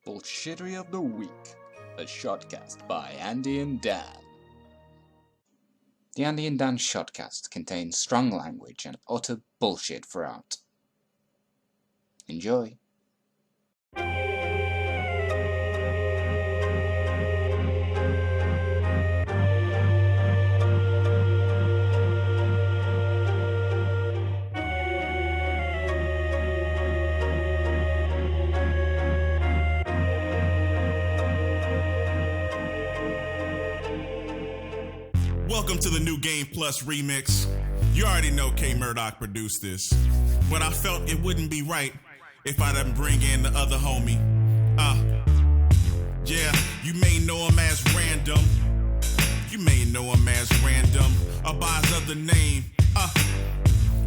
Bullshittery of the Week, a Shodcast by Andy and Dan. The Andy and Dan Shodcast contains strong language and utter bullshit throughout. Enjoy. Welcome to the New Game Plus remix. You already know K Murdoch produced this, but I felt it wouldn't be right if I didn't bring in the other homie. Yeah, you may know him as Random. You may know him as Random, or by his other name,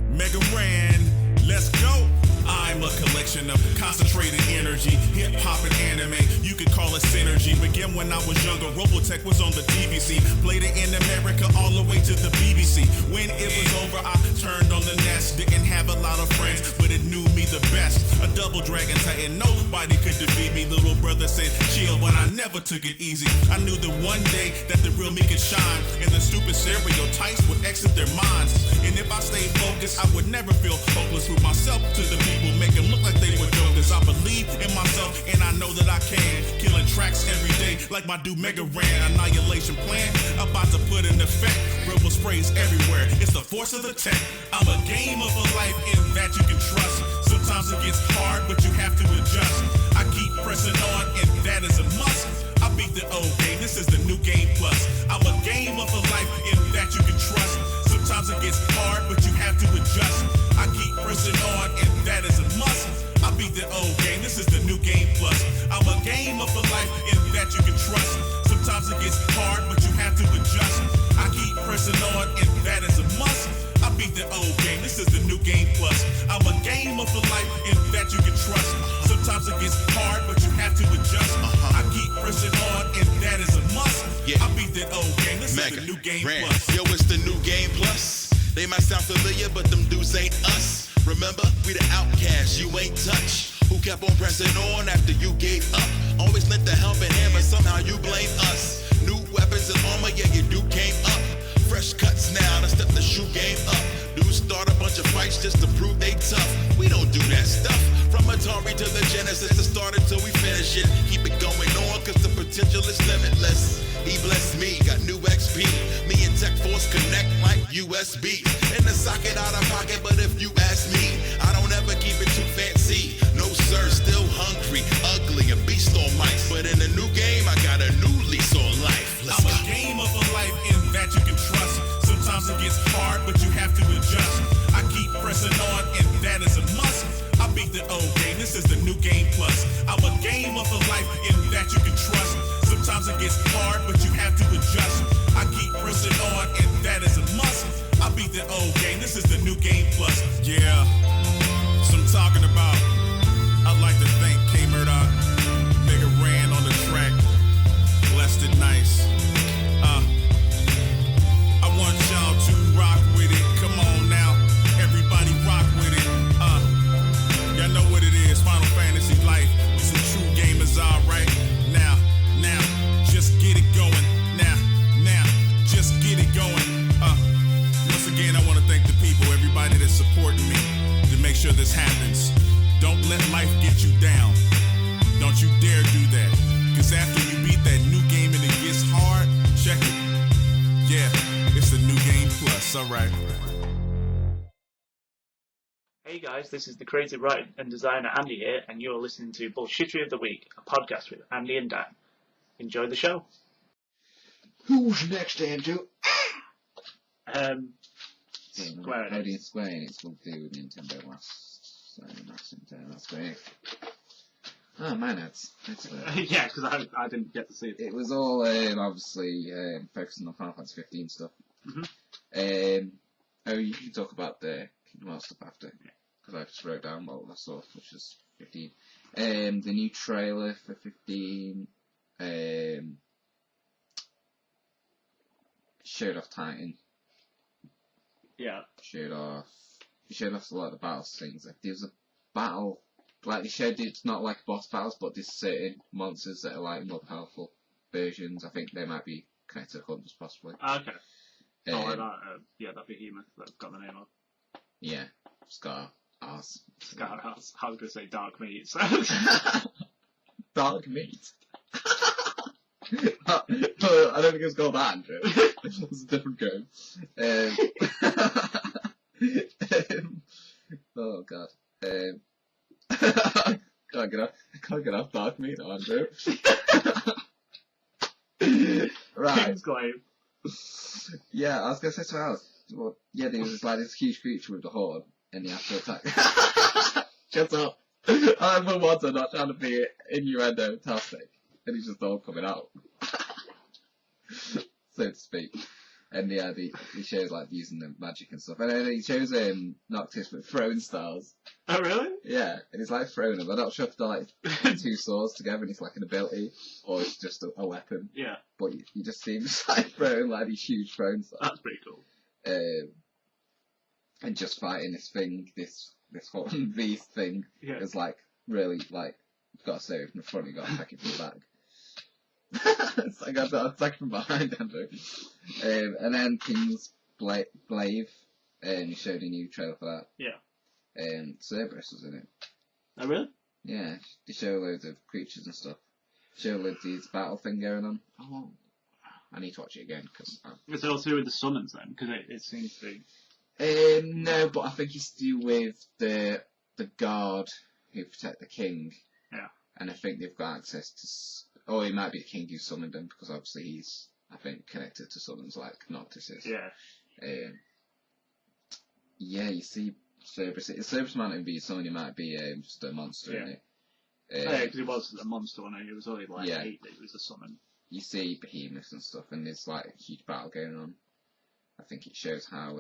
Mega Ran. Let's go. I'm a collection of concentrated energy, hip-hop and anime, you could call it synergy. Begin when I was younger, Robotech was on the TVC, played it in America all the way to the BBC. When it was over, I turned on the nest, didn't have a lot of friends, but it knew me the best. A double dragon titan, nobody could defeat me. Little brother said chill, but I never took it easy. I knew that one day that the real me could shine, and the stupid stereotypes would exit their minds. And if I stayed focused, I would never feel hopeless with myself to the people, make them look like they were jokers. I believe in myself and I know that I can. Killing tracks every day like my dude Mega Ran. Annihilation plan about to put in effect. Rebel sprays everywhere, it's the force of the tech. I'm a game of a life in that you can trust. Sometimes it gets hard but you have to adjust. I keep pressing on and that is a must. I beat the old game, this is the New Game Plus. I'm a game of a life in that you can trust. Sometimes it gets hard but you have to adjust. I keep pressing on and that is a must. I beat the old game, this is the New Game Plus. I'm a game of a life in that you can trust. Sometimes it gets hard but you have to adjust. I keep pressing on and that is a must. I beat the old game, this is the New Game Plus. I'm a game of a life in that you can trust. Sometimes it gets hard but you have to adjust. I keep pressing on and that is a must. I beat the old game, this is the New Game Plus. Yo, it's the New Game Plus. They might sound familiar, but them dudes ain't us. Remember, we the outcasts you ain't touch. Who kept on pressing on after you gave up. Always lent the helping hand, but somehow you blame us. New weapons and armor, yeah, your dude came up. Fresh cuts now to step the shoe game up. Dudes start a bunch of fights just to prove they tough. We don't do that stuff. From Atari to the Genesis, to start until we finish it. Keep it going on, cause the potential is limitless. He blessed me, got new XP. Me and Tech Force connect like USB. In the socket, out of pocket, but if you ask me, I don't ever keep it too fancy. No sir, still hungry, ugly, a beast on mics. But in the new game, I got a new lease on life. I'm a game of a life in that you can trust. Sometimes it gets hard, but you have to adjust. I keep pressing on, and that is a must. I beat the old game, this is the New Game Plus. I'm a game of a life in that you can trust. Sometimes it gets hard, but you have to adjust. I keep pressing on, and that is a must. I beat the old game, this is the New Game Plus. Yeah, so I'm talking about. I'd like to thank K Murdoch, Mega Ran on the track, blessed it nice. I want y'all to rock with it. Come on now, everybody rock with it. Y'all know what it is, Final Fantasy life. We some true gamers, alright. Now, just get it going. Now, just get it going. Once again, I want to thank the people, everybody that's supporting me to make sure this happens. Don't let life get you down. Don't you dare do that. Cause after you beat that new game and it gets hard, check it. Yeah, it's the New Game Plus, alright. Hey guys, this is the creative writer and designer Andy here, and you're listening to Bullshittery of the Week, a podcast with Andy and Dan. Enjoy the show. Who's next, Andrew? Square How Enix. did Square Enix will do Nintendo last Square Enix? Oh man, that's Yeah, because I didn't get to see it. it was all obviously focusing on Final Fantasy 15 stuff. You can talk about the Kingdom Hearts stuff after, because I just wrote down all that stuff, which is 15. The new trailer for 15 showed off Titan. Yeah. Showed off a lot of the battle things. Like there was a battle like they showed it's not like boss battles, but there's certain monsters that are like more powerful versions. I think they might be connected to hunters possibly. Okay. Like that. Yeah, that behemoth that got the name of. Yeah, Scar Ass. Scar House. I was going to say Dark Meat. So. Dark Meat. I don't think it's called that, Andrew. It's a different game. Oh god. Can't get off Dark Meat now, Andrew. Right. King's Glaive. Yeah, I was gonna say something else. Well, yeah, there was like this huge creature with the horn, and he had to attack. Shut up. I'm for once, I'm not trying to be innuendo-tastic, and he's just all coming out. So to speak. And yeah, he shows like using the magic and stuff. And then he shows Noctis with throwing stars. Oh really? Yeah, and he's like throwing them. I'm not sure if they're like two swords together and it's like an ability, or it's just a weapon. Yeah. But you just see him just like throwing like these huge throwing stars. That's pretty cool. And just fighting this thing, this whole beast thing is like really like, you've got to say it from the front, you've got to attack it from the back. It's like I've got to attack from behind, Andrew. And then King's Glaive, he showed a new trailer for that. Yeah. Cerberus was in it. Oh really? Yeah, they show loads of creatures and stuff. Show loads of this battle thing going on. Oh, I need to watch it again because. Is it all to do with the summons then? Because it seems to be. No, but I think it's to do with the GAWD who protect the king. Yeah. And I think they've got access to. Or it might be the king who summoned him because obviously he's, I think, connected to summons like Noctis is. Yeah. Yeah, you see Cerberus. Cerberus might be someone who might be just a monster, Yeah. isn't it? Yeah, because it was a monster one. It was only like 8 that it was a summon. You see behemoths and stuff, and there's like a huge battle going on. I think it shows how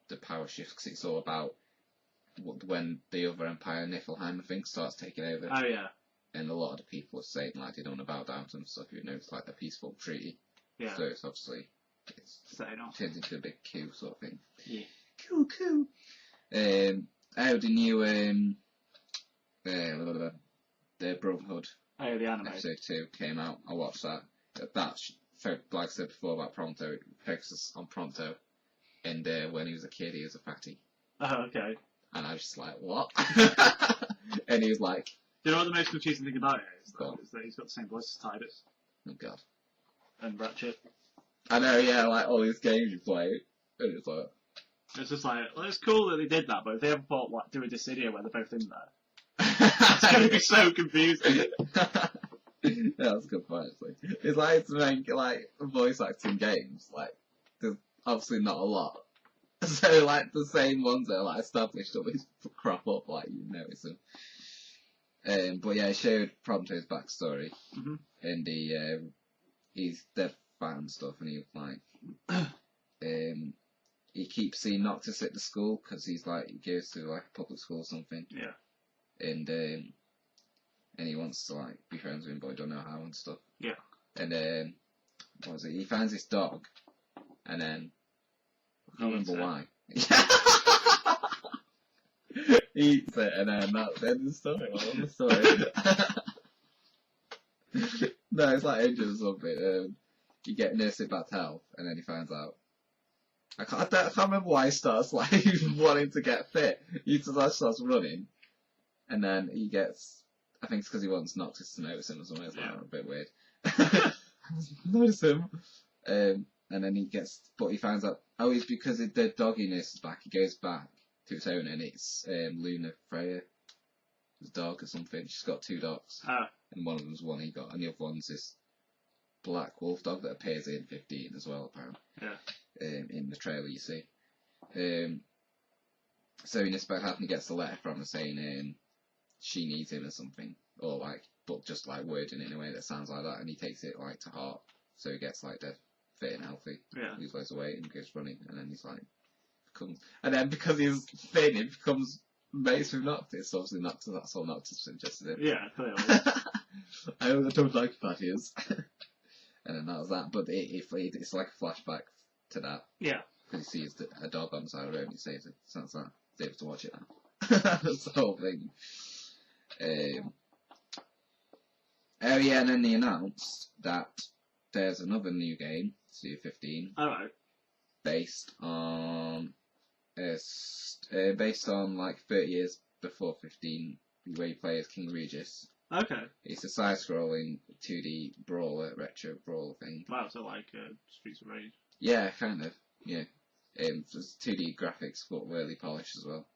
the power shifts, because it's all about when the other empire, Niflheim, I think, starts taking over. Oh yeah. And a lot of the people are saying like they don't want to bow down to them and stuff, even though it's like a peaceful treaty. Yeah. So it's obviously Setting off. turns into a big coup sort of thing. Yeah. Cool. The new the Brotherhood Oh, the anime. episode 2 came out. I watched that. That's like I said before about Pronto. It focuses on Pronto, and when he was a kid, he was a fatty, Oh, okay. and I was just like, what? And he was like, Do you know what the most confusing thing about it is? Go on. Is that he's got the same voice as Tidus oh god. and Ratchet. I know, yeah, like all these games you play, and it's like. It's just like, well, it's cool that they did that, but if they ever thought, like, do a Dissidia where they're both in there, it's going to be so confusing. Yeah, that's a good point, actually. It's like to make, like, voice acting games, like, there's obviously not a lot. So, like, the same ones that are, like, established always crop up, like, you notice them. But yeah, it showed Prompto's backstory, and he's dead fan stuff, and he was like, he keeps seeing Noctis at the school, because he's like, he goes to like a public school or something. Yeah. And he wants to like be friends with him, but I don't know how and stuff. Yeah. And what was it? He finds this dog, and then I can't remember why. He eats it, and then that's the end of the story. I love the story. No, it's like Angel or something. You get nursed back to health, and then he finds out. I can't remember why he starts like wanting to get fit. He just starts running, and then he gets. I think it's because he wants Noctis to notice him or something. It's like a bit weird. Notice him, and then he gets. But he finds out. Oh, it's because the doggy nurse is back. He goes back to its owner, and it's Luna Freya, his dog or something. She's got 2 dogs, and one of them's one he got, and the other one's this black wolf dog that appears in 15 as well, apparently. Yeah. In the trailer, you see. So in this back half, he gets a letter from her saying she needs him or something, or like, but just like wording it in a way that sounds like that, and he takes it like to heart. So he gets like dead, fit and healthy. Yeah. He loses weight and goes running, and then he's like, and then because he's thin, he becomes mates with Noctis. Obviously, Noctis, that's all Noctis was interested in. Yeah, clearly. I don't like fatties. And then that was that. But it's like a flashback to that. Yeah. Because he sees a dog on the side of the road and he saves it. So that's that. He's able to watch it now. That's the whole thing. Oh yeah, and then they announced that there's another new game, CU15, Alright. based on like 30 years before 15, where you play as King Regis. Okay. It's a side-scrolling 2D brawler, retro brawler thing. Wow, so like Streets of Rage. Yeah, kind of. Yeah. It's 2D graphics, but really polished as well.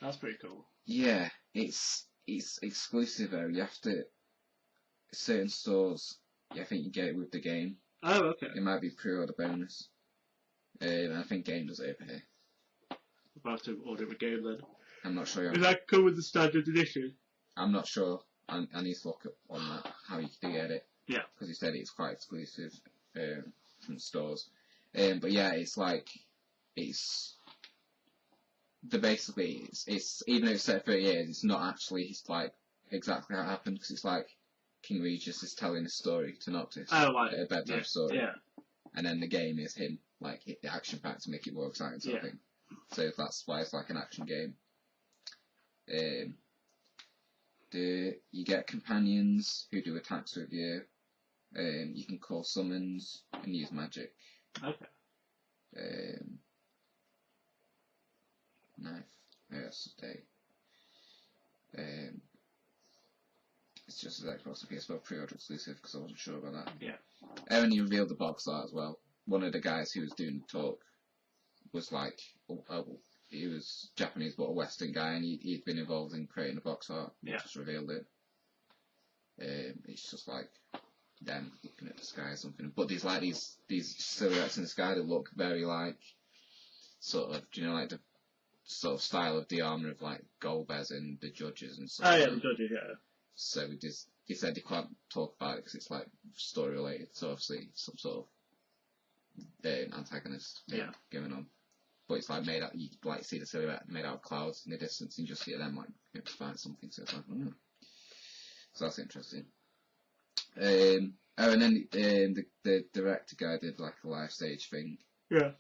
That's pretty cool. Yeah, it's exclusive though. You have to certain stores. I think you get it with the game. Oh, okay. It might be pre-order bonus. I think game does it over here. We'll have to order it with game then. I'm not sure. Does that come with the standard edition? I'm not sure. I need to look up on that how you can get it. Yeah. Because he said it's quite exclusive from stores. But yeah, it's like basically it's even though it's set 30 years, it's not actually like exactly how it happened, because it's like King Regis is telling a story to Noctis. Oh, like a bedtime story. Yeah. And then the game is him like hit the action pack to make it more exciting sort of thing. So that's why it's like an action game. You get companions who do attacks with you. You can call summons and use magic. Okay. Knife. Yes, day. It's just an Xbox and PS4 pre-order exclusive because I wasn't sure about that. Yeah. And he revealed the box art as well. One of the guys who was doing the talk was like, he was Japanese but a Western guy, and he'd been involved in creating the box art. Yeah. Just revealed it. It's just like them looking at the sky or something. But there's like these silhouettes in the sky that look very like sort of, do you know, like the sort of style of the armour of like Gobbos and the judges and stuff. Oh yeah, the judges, yeah. So he said he can't talk about it because it's like story related. So obviously some sort of antagonist thing going on. But it's like made out. You like see the silhouette made out of clouds in the distance, and you just see them like fight something. So it's like, so that's interesting. And then the director guy did like a live stage thing. Yeah.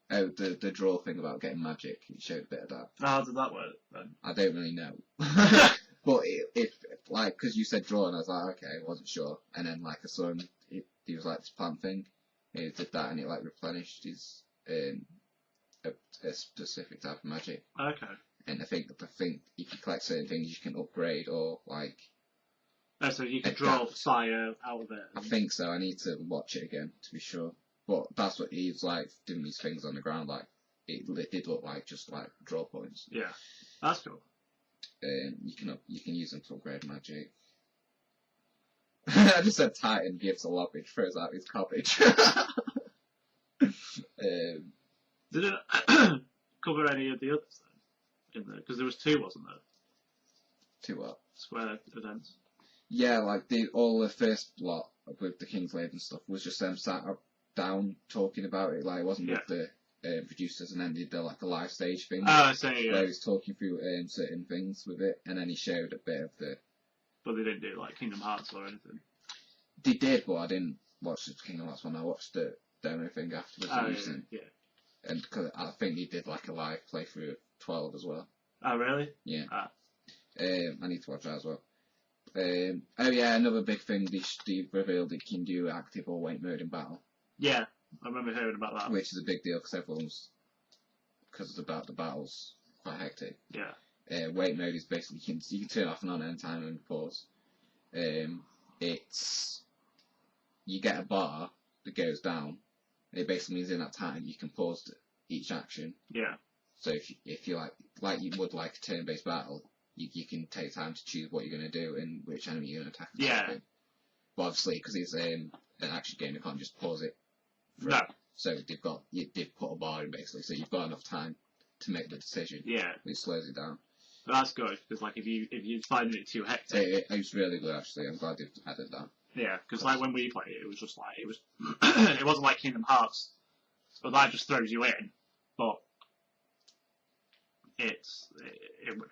Oh, the draw thing about getting magic. He showed a bit of that. How did that work then? I don't really know. But if like, because you said draw, and I was like, okay, I wasn't sure. And then like I saw him, he was like this plant thing. He did that, and it like replenished his a specific type of magic. Okay. And I think if you collect certain things, you can upgrade or like. Oh, so you can draw fire out of it. I think so. I need to watch it again to be sure. But that's what he was like doing these things on the ground. Like it did look like just like draw points. Yeah, that's cool. You can use them to upgrade magic. I just said Titan gives a lobbage, throws out his cabbage. Did it cover any of the others then? In there, because there was two, wasn't there? Two what? Square events. Yeah, like all the first lot with the Kingsglaive and stuff was just them sat down talking about it. Like it wasn't with the producers, and then did like a live stage thing. Oh, I see. Yeah. Where he was talking through certain things with it, and then he showed a bit of the. But they didn't do like Kingdom Hearts or anything. They did, but I didn't watch the Kingdom Hearts one. I watched the demo thing afterwards. Yeah. And cause I think he did like a live playthrough of 12 as well. Oh, really? Yeah. Ah. I need to watch that as well. Oh yeah, another big thing, they revealed it can do active or wait mode in battle. Yeah, I remember hearing about that. Which is a big deal because the battle's quite hectic. Yeah. Wait mode is basically, you can turn off and on anytime and pause. You get a bar that goes down. It basically means in that time you can pause each action. Yeah. So if you like you would like a turn-based battle, you can take time to choose what you're going to do and which enemy you're going to attack. Yeah. But obviously, because it's an action game, you can't just pause it. No. So you did put a bar in basically, so you've got enough time to make the decision. Yeah. It slows it down. But that's good, because like if you find it too hectic. It was really good actually. I'm glad they've added that. Yeah, because like when we played it, it was just like it wasn't like Kingdom Hearts, but that just throws you in. But it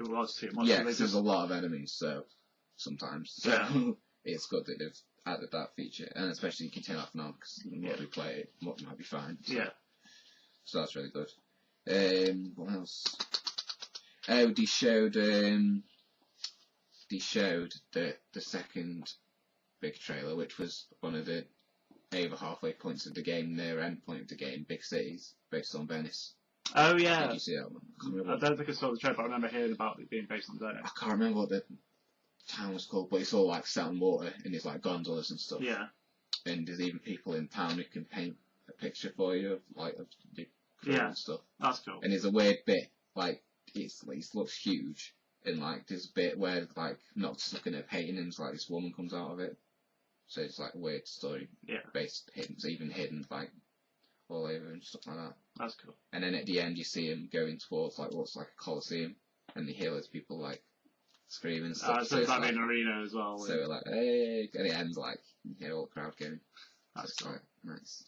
was too much. Yeah, there's a lot of enemies, so sometimes it's good that they've added that feature, and especially you can turn off now because the more we play it, more might be fine. So. Yeah. So that's really good. What else? Oh, they showed the second big trailer, which was one of the over halfway points of the game, near end point of the game, Big Cities, based on Venice. Oh yeah. Did you see that one? I don't think I saw the trailer, but I remember hearing about it being based on Venice. I can't remember what the town was called, but it's all like set on water, and there's like gondolas and stuff. Yeah. And there's even people in town who can paint a picture for you of the crew and stuff. That's cool. And there's a weird bit, like it looks huge, and like there's a bit where like not just looking at a painting, and like this woman comes out of it. So it's like a weird story, based hidden, it's even hidden like all over and stuff like that. That's cool. And then at the end you see him going towards like what's like a coliseum, and you hear those people like screaming and stuff. So it's like an arena as well. So like hey, and it ends like you hear all the crowd going. That's cool. Like, nice.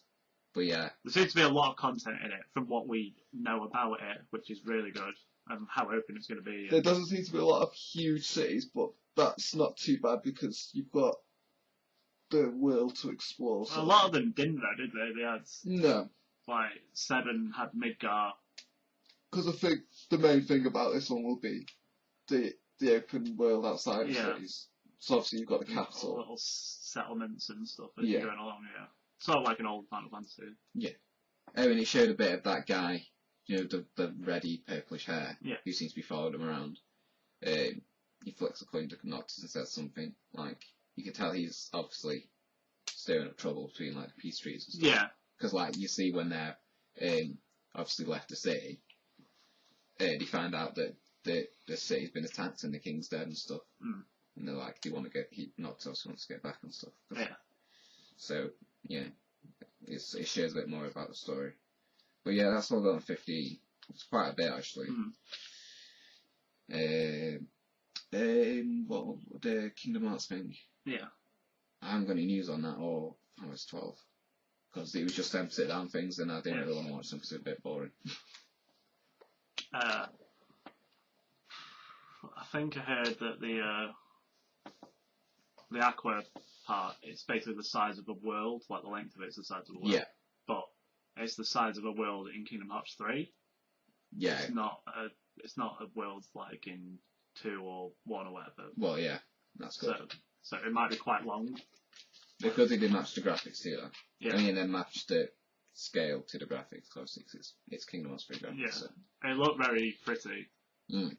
But yeah, there seems to be a lot of content in it from what we know about it, which is really good, and how open it's going to be. There doesn't seem to be a lot of huge cities, but that's not too bad because you've got the world to explore. So. A lot of them didn't though, did they? They had no. Like 7 had Midgar. Because I think the main thing about this one will be the open world outside of cities. So obviously you've got the capital, little settlements and stuff as you're going along. Yeah, sort of like an old Final Fantasy. Yeah. Oh, and it showed a bit of that guy, you know, the reddy purplish hair, who seems to be following him around. He flicks a coin to Noctis and says something like, you can tell he's obviously stirring up trouble between like the peace trees and stuff. Yeah. Because like you see when they're obviously left the city, they find out that the city's been attacked and the king's dead and stuff. Mm. And they're like, they want to get, Noctis wants to get back and stuff. Yeah. So yeah, it shares a bit more about the story. But yeah, that's all done on 15. It's quite a bit actually. What the Kingdom Hearts thing? Yeah. I haven't got any news on that or it's 12. Because it was just them sit down things and I didn't really want to watch them because it was a bit boring. I think I heard that the Aqua part, it's basically the size of a world, like the length of it is the size of a world. Yeah. But it's the size of a world in Kingdom Hearts 3. Yeah. It's not a world like in 2 or 1 or whatever. Well, yeah, that's good. So it might be quite long. Because they did match the graphics to that. Yeah. I mean, then match the scale to the graphics, obviously, because it's Kingdom Hearts 3 graphics. Yeah. So. And it looked very pretty. Mm.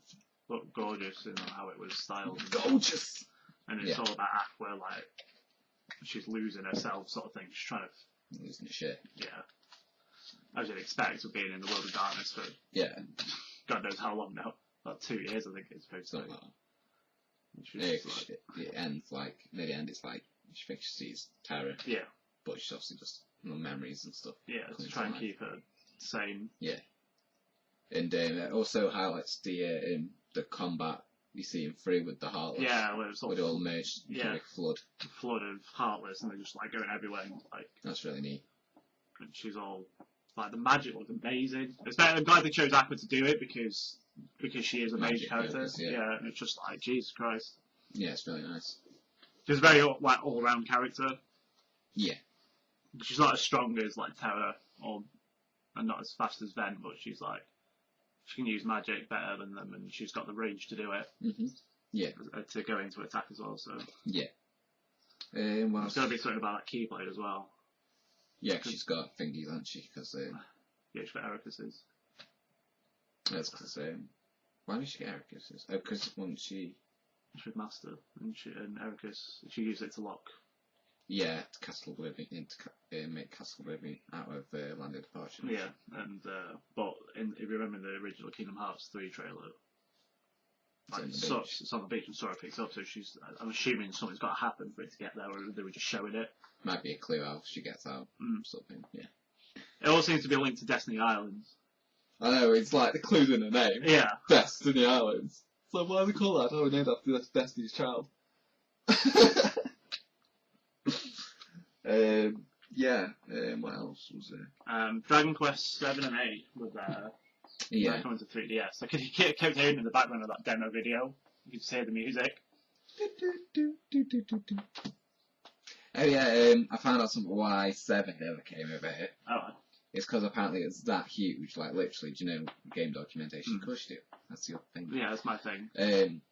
Looked gorgeous in how it was styled. Gorgeous! And it's all about Aqua, like, she's losing herself sort of thing. She's trying to... Losing the shit. Yeah. As you'd expect of being in the world of darkness for... Yeah. God knows how long now. About 2 years, I think it's supposed to be. It ends like, near the end it's like, she thinks she sees terror. Yeah. But she's obviously just memories and stuff. Yeah, to try and keep her sane. Yeah. And it also highlights the combat you see in 3 with the Heartless. Yeah, where it's all... With all merged into a flood. A flood of Heartless, and they're just like going everywhere. And, like, that's really neat. And she's all... Like, the magic was amazing. I'm glad they chose Aqua to do it, because she is a major character. Yeah, and it's just like, Jesus Christ. Yeah, it's really nice. She's a very like all-round character. Yeah. She's not as strong as like Terra, and not as fast as Ven, but she's like, she can use magic better than them, and she's got the range to do it. Mm-hmm. Yeah. To go into attack as well. So. Yeah. Well, there's got to be something about that Keyblade as well. Yeah, she's got thingies, hasn't she? Because yeah, she's got Ericus's. That's because why did she get Ericus's? Oh, because when she with Master and Ericus, she used it to lock. Yeah, to Castle Oblivion, to make Castle Oblivion out of Land of Departure. Yeah, and but if you remember the original Kingdom Hearts 3 trailer, like it's on the beach and Sora picks up, so I'm assuming something's got to happen for it to get there, or they were just showing it. Might be a clue how she gets out, sort of thing. Yeah. It all seems to be linked to Destiny Islands. I know, it's like the clues in the name. Yeah. Destiny Islands. So why do we call that? Oh, we named after Destiny's Child. What else was there? Dragon Quest 7 and 8 were there. Yeah. Coming to 3DS. I kept hearing in the background of that demo video. You could just hear the music. Oh yeah, I found out why 7 never came over here. Alright. It's because apparently it's that huge, like literally, do you know game documentation? Of course you do. That's your thing. Yeah, that's my thing.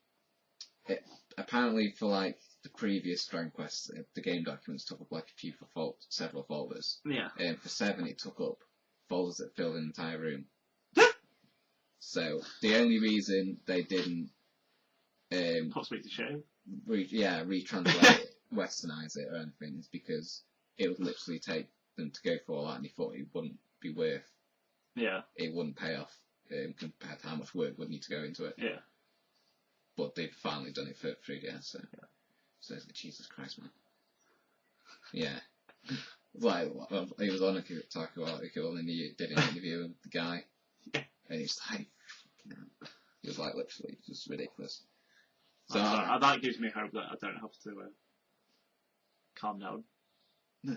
Apparently for like the previous Dragon Quest, the game documents took up like several folders. Yeah. For 7, it took up folders that filled an entire room. So the only reason they didn't Possibly to show. retranslate it, westernize it or anything is because it would literally take them to go for all that, and he thought it wouldn't be worth. Yeah. It wouldn't pay off compared to how much work would need to go into it. Yeah. But they've finally done it for 3DS, so it's like, Jesus Christ, man. Yeah. Like, he was on a Kotaku article and he did an interview with the guy, and he's like, you know, he was like, literally, just ridiculous. So that gives me hope that I don't have to calm down. no,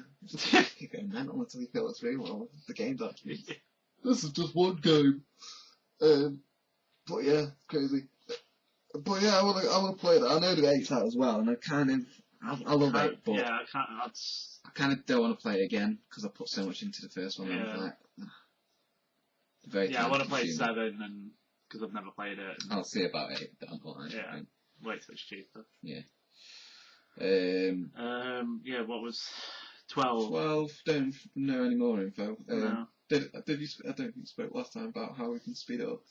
you go mental until you feel it's real. Well, the game documents. This is just one game. But yeah, crazy. But yeah, I wanna play that. I know the 8's out as well, and I love 8, but Yeah, I can't. That's. I kind of don't want to play it again because I put so much into the first one. And I'm like, very I want to play time-consuming. 7, and because I've never played it. And, I'll see about 8 down the line. Yeah. Wait till it's cheaper. Yeah. Yeah. What was 12? 12. Don't know any more info. No. Did you? I don't think you spoke last time about how we can speed it up.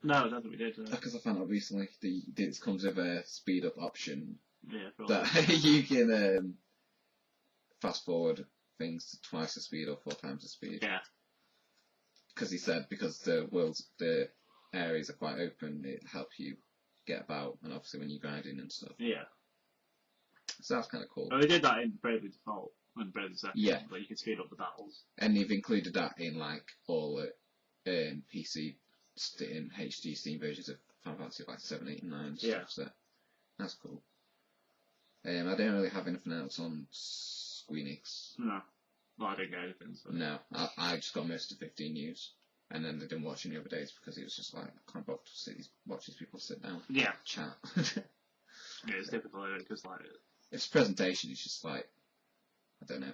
No, I don't think we did. Because I found out recently this comes with a speed up option Yeah, probably. that you can fast forward things to twice the speed or 4 times the speed. Yeah. Because he said because the areas are quite open, it helps you get about, and obviously when you're grinding and stuff. Yeah. So that's kind of cool. Well, they did that in Bravely Default and Bravely Second. Yeah. But you can speed up the battles. And they've included that in like all the PC in HD Steam versions of Final Fantasy like 7, 8, and 9 and stuff. So that's cool. I don't really have anything else on Square Enix. No. Well, I didn't get anything. So. No, I just got most of 15 news, and then I didn't watch any other days because it was just like I can't bother to watch these people sit down, Yeah. chat. Yeah, it's difficult because like. Its presentation is just like I don't know,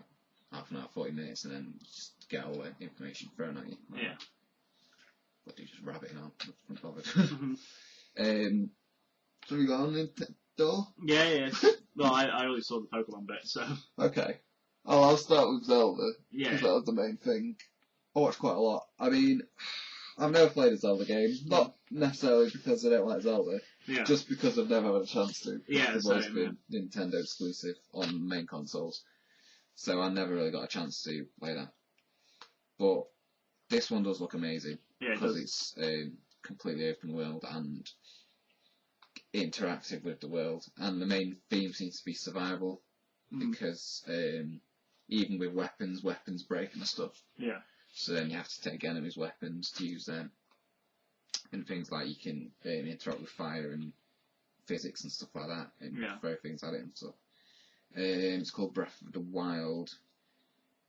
half an hour, 40 minutes, and then just get all the information thrown at you. Like, Yeah. what do you just rabbiting on? I'm bothered. So we got on Nintendo? Yeah. Well, I only saw the Pokemon bit, so. Okay. Oh, I'll start with Zelda, Yeah. because that was the main thing. I watched quite a lot. I mean, I've never played a Zelda game, not necessarily because I don't like Zelda, Yeah. just because I've never had a chance to. Yeah, It's always same, been Nintendo exclusive on main consoles, so I never really got a chance to play that. But this one does look amazing, Yeah, it because does. it's completely open world and interactive with the world, and the main theme seems to be survival, because even with weapons break and stuff. Yeah. So then you have to take enemies' weapons to use them. And things like you can interact with fire and physics and stuff like that, and throw things at it and stuff. It's called Breath of the Wild.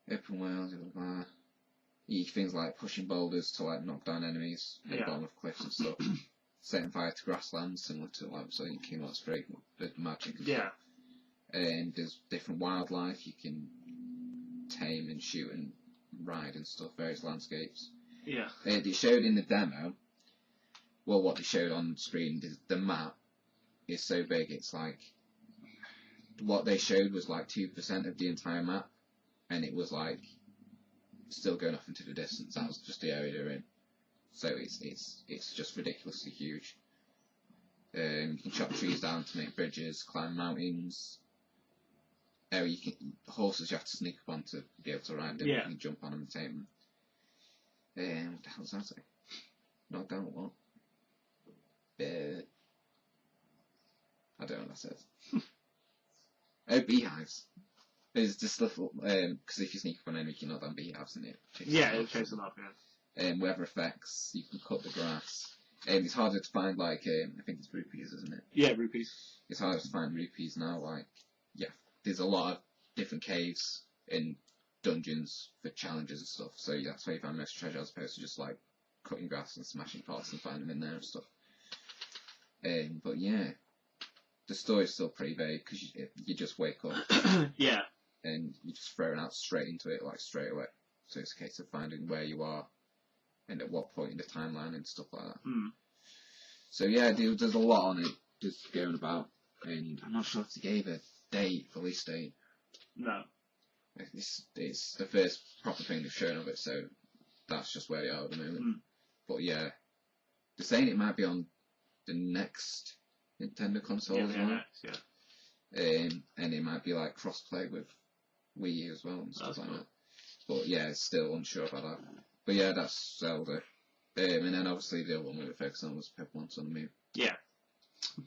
Open world, blah, blah. You things like pushing boulders to like knock down enemies at the bottom of cliffs and stuff. Setting fire to grasslands, similar to like so in Kingdom Hearts 3, the magic and stuff. And there's different wildlife you can tame and shoot and ride and stuff, various landscapes. Yeah. They showed in the demo, well, what they showed on screen, the map is so big, it's like, what they showed was like 2% of the entire map, and it was like, still going off into the distance. That was just the area they're in. So it's just ridiculously huge. You can chop trees down to make bridges, climb mountains. Horses you have to sneak up on to be able to ride them. You can jump on them and take them. What the hell does that say? Knock down what? I don't know what that says. Oh, beehives. There's just little, because if you sneak up on an enemy, you can knock down beehives in it. It'll chase them up, Weather effects, you can cut the grass. It's harder to find, like, I think it's rupees, isn't it? Yeah, rupees. It's harder to find rupees now, like, there's a lot of different caves and dungeons for challenges and stuff, so that's where you find most treasure as opposed to just, like, cutting grass and smashing pots and finding them in there and stuff. But yeah, the story's still pretty vague, because you just wake up Yeah. and you just throw it out straight into it, like, straight away. So it's a case of finding where you are and at what point in the timeline and stuff like that. So yeah, there's a lot on it just going about, and I'm not sure if they gave a release date. No. It's the first proper thing they've shown of it, so that's just where they are at the moment. But yeah, they're saying it might be on the next Nintendo console as well. And it might be like cross-play with Wii U as well and stuff like that. But yeah, it's still unsure about that. But yeah, that's Zelda. And then obviously the other one we were focusing on was Pokemon Sun and Moon. Yeah.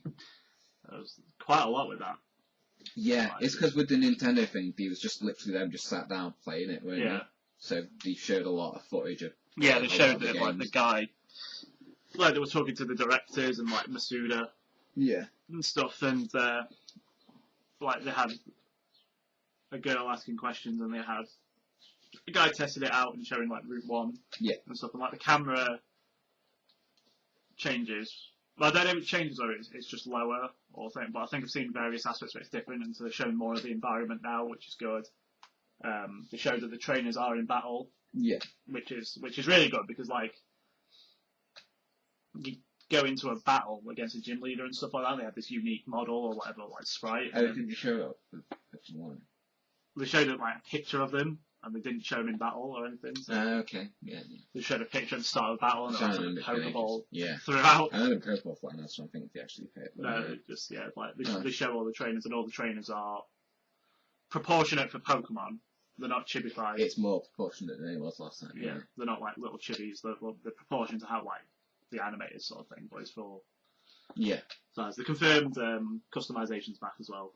There was quite a lot with that. Yeah, it's because with the Nintendo thing, it was just literally them just sat down playing it, weren't they? So they showed a lot of footage of. Yeah, they showed that like the guy, like they were talking to the directors and like Masuda. Yeah. And stuff, and like they had a girl asking questions, and they had a guy testing it out and showing like Route 1 and stuff, and like the camera changes. Well, I don't know if it changes or it's just lower or something, but I think I've seen various aspects where it's different, and so they're showing more of the environment now, which is good. They show that the trainers are in battle, which is really good, because like you go into a battle against a gym leader and stuff like that, they have this unique model or whatever, like sprite. How did you show up? They showed like a picture of them, and they didn't show them in battle or anything. So okay, yeah. They showed a picture at the start of the battle, and it was like a Pokeball throughout. I know the Pokeball flying, that's something if they actually paid. No, just, like, they show all the trainers, and all the trainers are proportionate for Pokemon. They're not chibified. It's more proportionate than it was last time. Yeah, they're not like little chibis. They're proportioned to how, like, the animated sort of thing, but it's for... Yeah. So as the confirmed customization's back as well.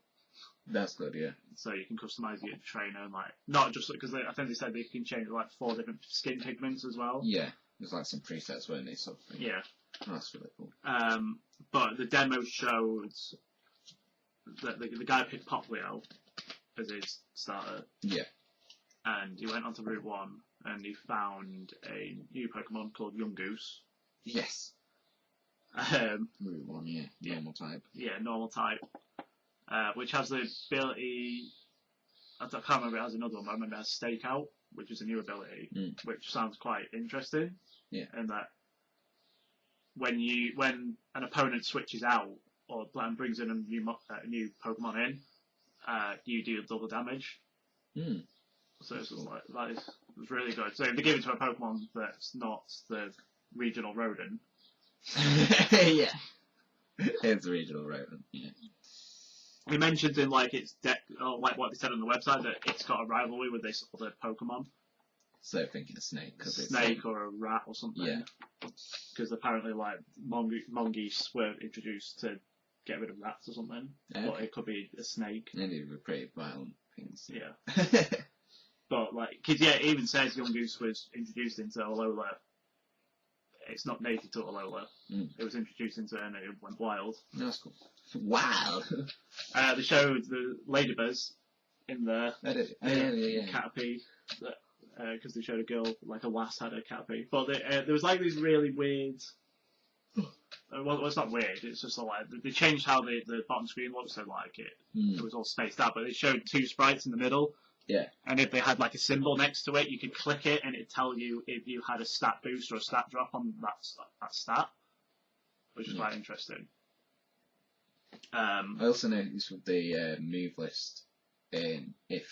That's good, yeah. So you can customize your trainer, and like, not just because I think they said they can change like 4 different skin pigments as well. Yeah, there's like some presets, weren't they? Sort of thing. Yeah. Oh, that's really cool. But the demo showed that the guy picked Poplio as his starter. Yeah. And he went onto Route 1 and he found a new Pokemon called Yungoos. Yes. Route 1, yeah. Normal type. Yeah, normal type. Which has the ability, I can't remember, it has another one, but I remember it has Stakeout, which is a new ability, which sounds quite interesting. Yeah. In that when an opponent switches out or brings in a new Pokemon in, you deal double damage. So it's like, that is really good. So if they give it to a Pokemon that's not the regional rodent. Yeah. It's regional rodent, yeah. He mentioned in like its deck, or like what they said on the website, that it's got a rivalry with this other Pokemon. So thinking a snake, because it's snake or a rat or something. Yeah. Because apparently, like mongoose were introduced to get rid of rats or something, but it could be a snake. And they were pretty violent things. Yeah. But like, cause yeah, it even says Yungoos was introduced into Alola. It's not native to Alola. It was introduced into and it went wild. That's cool. Wow. They showed the ladybuzz in there. Yeah. Caterpie. Because they showed a girl, like a lass had a Caterpie. But there was like these really weird... well, it's not weird, it's just like... They changed how the bottom screen looked, so like it was all spaced out. But they showed 2 sprites in the middle. Yeah. And if they had like a symbol next to it, you could click it and it'd tell you if you had a stat boost or a stat drop on that stat. Which is quite interesting. I also noticed with the move list, if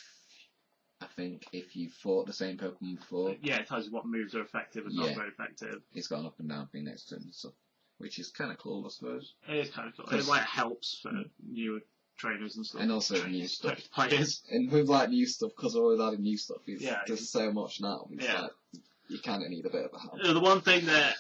you fought the same Pokemon before... Yeah, it tells you what moves are effective and not very effective. It's got an up and down thing next to it and stuff, which is kind of cool, I suppose. It is kind of cool. It like helps for newer trainers and stuff. And also new stuff. Players. And with like new stuff, because we're always adding new stuff, there's so much now. It's like, you kind of need a bit of a help. The one thing that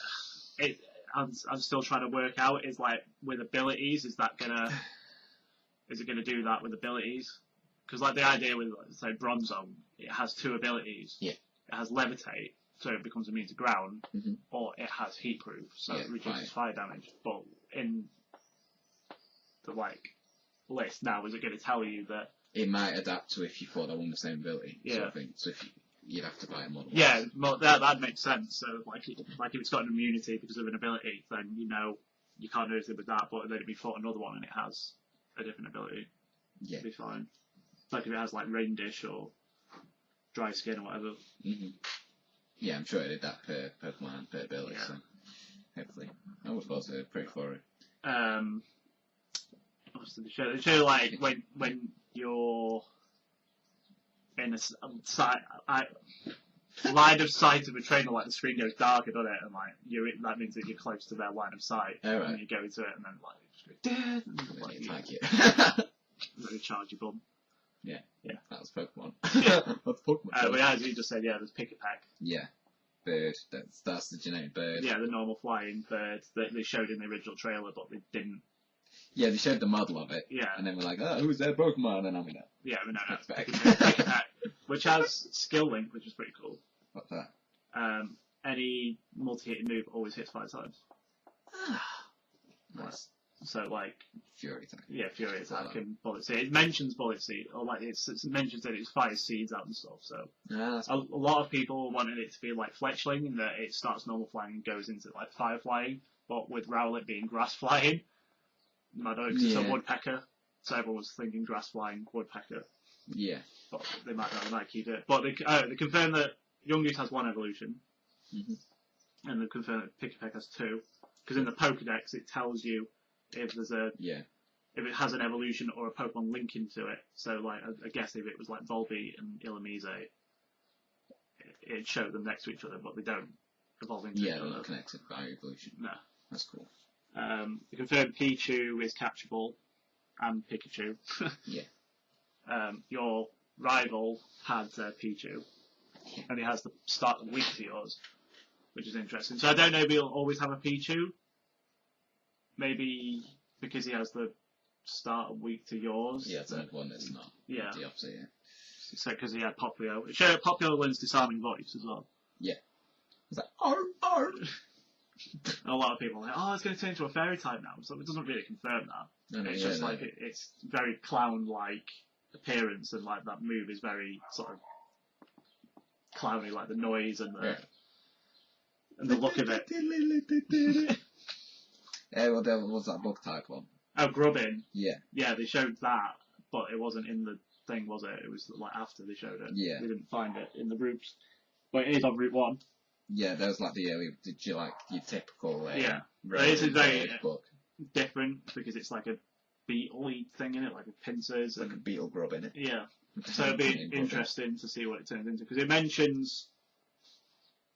I'm still trying to work out is like with abilities, is it gonna do that with abilities? Because like the idea with say Bronzong, it has 2 abilities. Yeah. It has Levitate, so it becomes immune to ground, or it has Heatproof, so it reduces fire damage. But in the like list now, is it going to tell you that it might adapt to if you thought they won the same ability? Yeah. Sort of thing. So if you'd have to buy a model. Yeah, well, that makes sense. So like if it's got an immunity because of an ability, then you can't do anything with that. But then if you fought another one and it has a different ability, it'd be fine. Like if it has like Rain Dish or dry skin or whatever. Mm-hmm. Yeah, I'm sure it did that per Pokemon and per ability, Yeah. so hopefully. I would have also pretty for it. Obviously the show like when you're in a line of sight of a trainer, like the screen goes darker, doesn't it? And like that means that you're close to their line of sight. Oh, right. And you go into it, and then like you just go dead, and then, like, Thank you. recharge your bum. Yeah. Yeah. That was Pokemon. Yeah. That's Pokemon. But as you just said, yeah, there's Pick-a-Peck. Yeah. Bird. That's the generic bird. Yeah, the normal flying bird that they showed in the original trailer, but they didn't. Yeah, they showed the model of it. Yeah. And then we're like, oh, who's their Pokemon? And I'm like, Yeah, no. Pick-a-Peck. Pick-a-Peck, which has skill link, which is pretty cool. What's that? Any multi-hitting move always hits 5 times. Nice. So like, Fury attack. yeah, Fury attack and Bullet Seed. It mentions Bullet Seed, or like it mentions that it fires seeds out and stuff. So a lot of people wanted it to be like Fletchling, in that it starts normal flying and goes into like fire flying, but with Rowlet being grass flying. I don't know, because it's a woodpecker, so everyone was thinking grass flying woodpecker. Yeah. But they might keep it. But they confirmed that Yungoos has 1 evolution, and they confirmed that Pick-a-Peck has 2. Because in the Pokedex it tells you if there's if it has an evolution or a Pokemon linking to it. So like I guess if it was like Volbeat and Illumise, it'd show them next to each other, but they don't evolve into each Yeah, other. they're not connected by evolution. No. That's cool. They confirmed Pichu is catchable, and Pikachu. Yeah. Your rival had Pichu, and he has the start of the week to yours, which is interesting. So I don't know if he'll always have a Pichu. Maybe because he has the start of week to yours. Yeah, it's another one that's not Yeah. the opposite, yeah. So because he had Popplio. Sure, Popplio learns Disarming Voice as well. Yeah. It's like, arr! And a lot of people are like, oh, it's going to turn into a fairy type now. So it doesn't really confirm that. It's just like it's very clown-like appearance, and like that move is very sort of clowny, like the noise and the look of it. Well, there was that bug type one. Oh, Grubbin. Yeah. Yeah, they showed that, but it wasn't in the thing, was it? It was like after they showed it. Yeah. We didn't find it in the routes. But it is on Route 1. Yeah, there was like the early, did you like your typical Yeah. this is very book. different because it's like a beetle-y thing in it, like a pincers. Like a and beetle grub in it. Yeah. So it'd be interesting to see what it turns into, because it mentions,